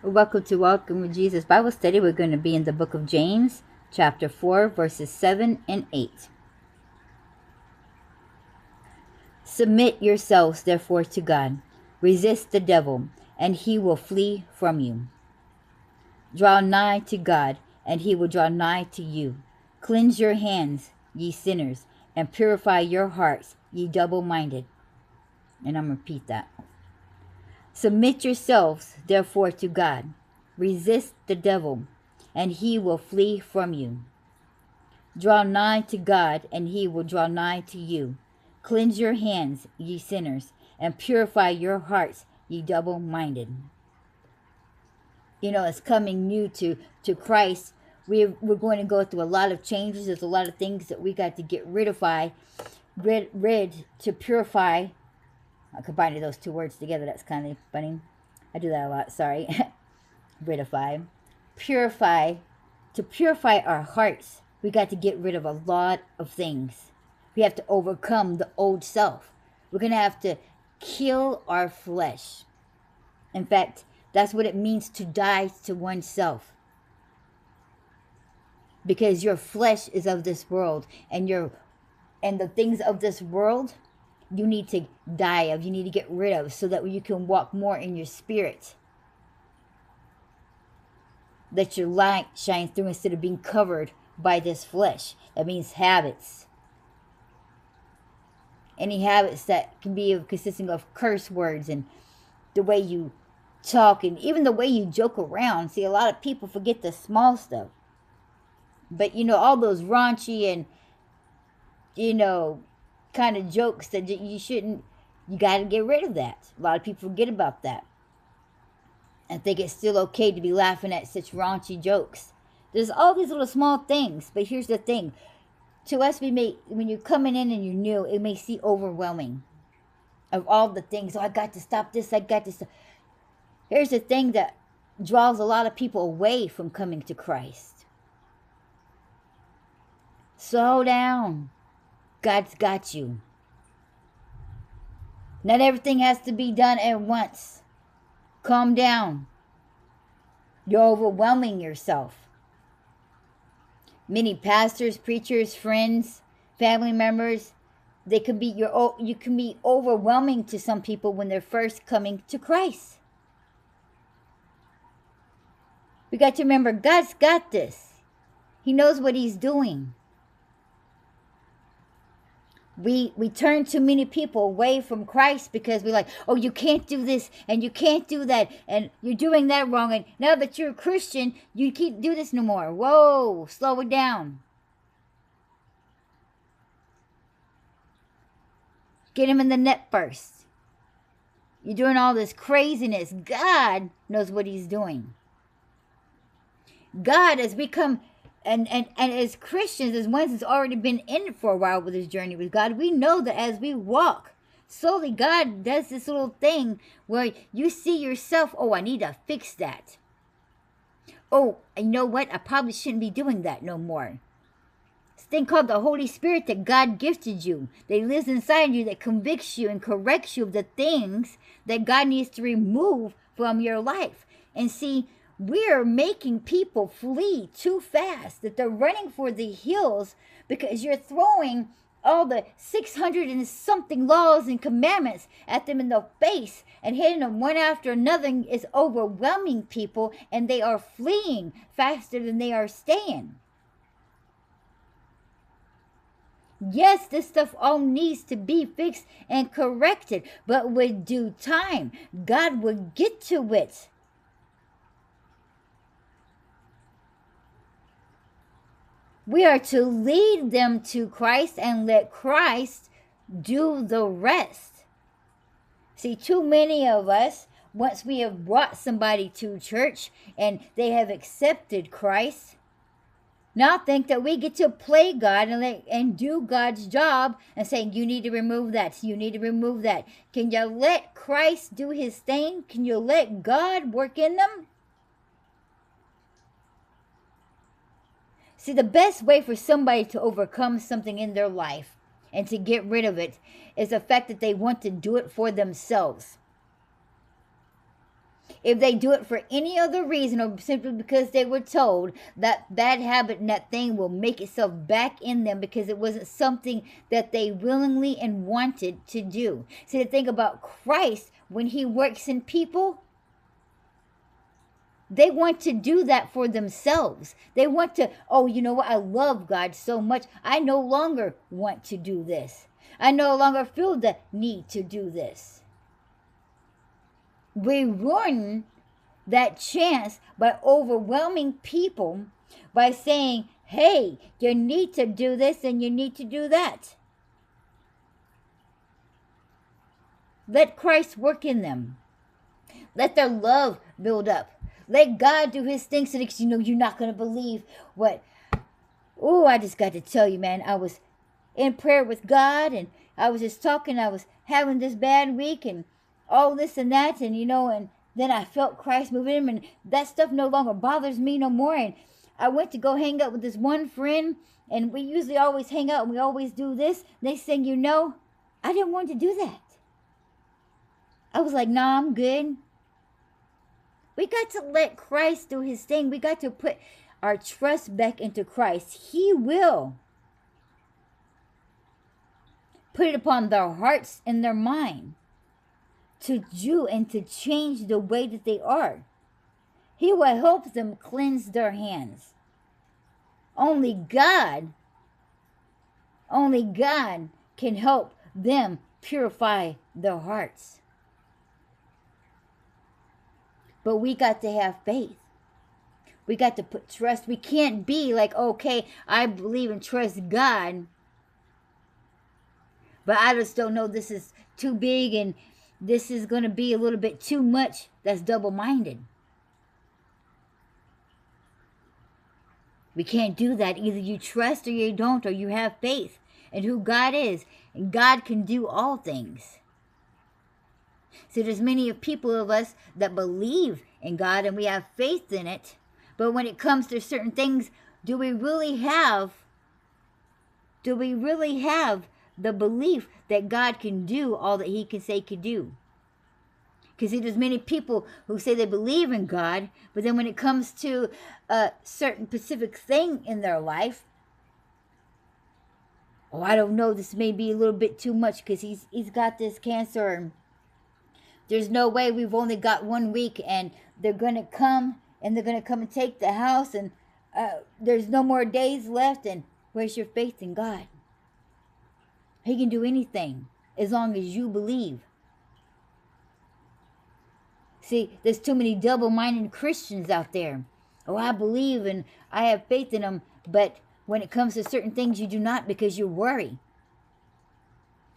Welcome with Jesus Bible Study. We're going to be in the book of James, chapter 4, verses 7 and 8. Submit yourselves, therefore, to God. Resist the devil, and he will flee from you. Draw nigh to God, and he will draw nigh to you. Cleanse your hands, ye sinners, and purify your hearts, ye double-minded. And I'm going to repeat that. Submit yourselves, therefore, to God. Resist the devil, and he will flee from you. Draw nigh to God, and he will draw nigh to you. Cleanse your hands, ye sinners, and purify your hearts, ye double-minded. You know, it's coming new to Christ. We're going to go through a lot of changes. There's a lot of things that we got to get rid of, to purify. I combined those two words together. That's kind of funny. I do that a lot. Sorry. Ridify. Purify. To purify our hearts, we got to get rid of a lot of things. We have to overcome the old self. We're going to have to kill our flesh. In fact, that's what it means to die to oneself. Because your flesh is of this world, and the things of this world you need to die of, you need to get rid of, so that you can walk more in your spirit. That your light shines through instead of being covered by this flesh. That means habits. Any habits that can be consisting of curse words and the way you talk and even the way you joke around. See, a lot of people forget the small stuff. But, all those raunchy and, kind of jokes that you shouldn't, you got to get rid of that. A lot of people forget about that. And think it's still okay to be laughing at such raunchy jokes. There's all these little small things. But here's the thing. To us, when you're coming in and you're new, it may seem overwhelming. Of all the things. Oh, I got to stop this. I got to stop. Here's the thing that draws a lot of people away from coming to Christ. Slow down. God's got you. Not everything has to be done at once. Calm down. You're overwhelming yourself. Many pastors, preachers, friends, family members, you can be overwhelming to some people when they're first coming to Christ. We got to remember, God's got this. He knows what he's doing. We turn too many people away from Christ because we're like, oh, you can't do this and you can't do that and you're doing that wrong, and now that you're a Christian, you can't do this no more. Whoa, slow it down. Get him in the net first. You're doing all this craziness. God knows what he's doing. God has become... And as Christians, as ones that's already been in it for a while with this journey with God, we know that as we walk, slowly God does this little thing where you see yourself, oh, I need to fix that. Oh, you know what? I probably shouldn't be doing that no more. This thing called the Holy Spirit that God gifted you, that lives inside you, that convicts you and corrects you of the things that God needs to remove from your life. And see, we're making people flee too fast, that they're running for the hills because you're throwing all the 600 and something laws and commandments at them in the face and hitting them one after another. Is overwhelming people, and they are fleeing faster than they are staying. Yes, this stuff all needs to be fixed and corrected, but with due time, God will get to it. We are to lead them to Christ and let Christ do the rest. See, too many of us, once we have brought somebody to church and they have accepted Christ, now think that we get to play God and do God's job and saying, you need to remove that. You need to remove that. Can you let Christ do his thing? Can you let God work in them? See, the best way for somebody to overcome something in their life and to get rid of it is the fact that they want to do it for themselves. If they do it for any other reason or simply because they were told, that bad habit and that thing will make itself back in them because it wasn't something that they willingly and wanted to do. See, the thing about Christ, when he works in people, they want to do that for themselves. They want to, oh, you know what? I love God so much. I no longer want to do this. I no longer feel the need to do this. We ruin that chance by overwhelming people by saying, hey, you need to do this and you need to do that. Let Christ work in them. Let their love build up. Let God do his thing so that you know you're not going to believe what. Oh, I just got to tell you, man, I was in prayer with God and I was just talking. I was having this bad week and all this and that, and you know, and then I felt Christ moving him, and that stuff no longer bothers me no more. And I went to go hang out with this one friend, and we usually always hang out and we always do this. Next thing you know, I didn't want to do that. I was like, nah, I'm good. We got to let Christ do his thing. We got to put our trust back into Christ. He will put it upon their hearts and their mind to do and to change the way that they are. He will help them cleanse their hands. Only God can help them purify their hearts. But we got to have faith. We got to put trust. We can't be like, okay, I believe and trust God, but I just don't know, this is too big and this is going to be a little bit too much. That's double-minded. We can't do that. Either you trust or you don't, or you have faith in who God is. And God can do all things. So there's many of people of us that believe in God and we have faith in it. But when it comes to certain things, do we really have the belief that God can do all that he can say he could do? Because there's many people who say they believe in God, but then when it comes to a certain specific thing in their life, oh, I don't know, this may be a little bit too much because he's got this cancer and there's no way, we've only got 1 week and they're going to come and take the house and there's no more days left. And where's your faith in God? He can do anything as long as you believe. See, there's too many double-minded Christians out there. Oh, I believe and I have faith in them, but when it comes to certain things you do not because you worry.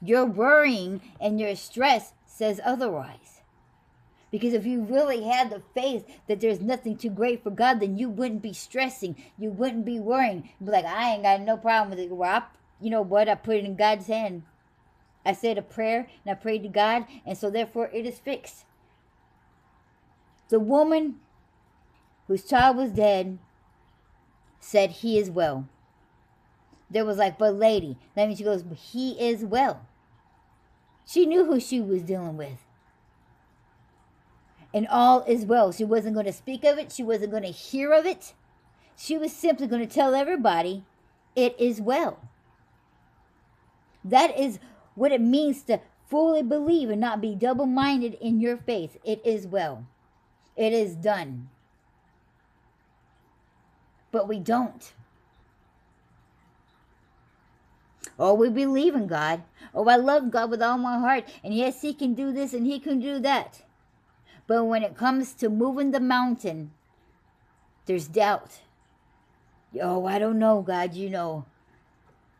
Your worrying and your stress says otherwise. Because if you really had the faith that there's nothing too great for God, then you wouldn't be stressing. You wouldn't be worrying. You'd be like, I ain't got no problem with it. Well, you know what? I put it in God's hand. I said a prayer and I prayed to God, and so therefore it is fixed. The woman whose child was dead said, he is well. There was like, but lady, that means she goes, but he is well. She knew who she was dealing with. And all is well. She wasn't going to speak of it. She wasn't going to hear of it. She was simply going to tell everybody, it is well. That is what it means to fully believe and not be double-minded in your faith. It is well. It is done. But we don't. Oh, we believe in God. Oh, I love God with all my heart. And yes, he can do this and he can do that. But when it comes to moving the mountain, there's doubt. Oh, I don't know, God, you know.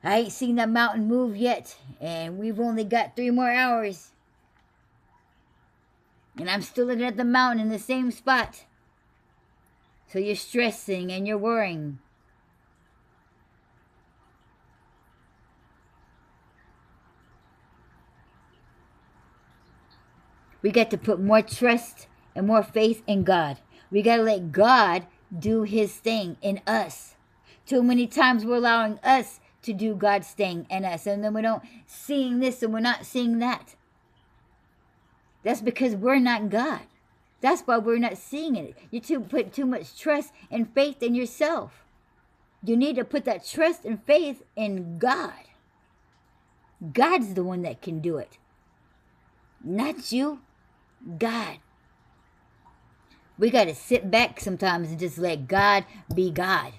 I ain't seen that mountain move yet. And we've only got 3 more hours. And I'm still looking at the mountain in the same spot. So you're stressing and you're worrying. We got to put more trust and more faith in God. We got to let God do his thing in us. Too many times we're allowing us to do God's thing in us. And then we don't seeing this and we're not seeing that. That's because we're not God. That's why we're not seeing it. You put too much trust and faith in yourself. You need to put that trust and faith in God. God's the one that can do it. Not you, God. We got to sit back sometimes and just let God be God.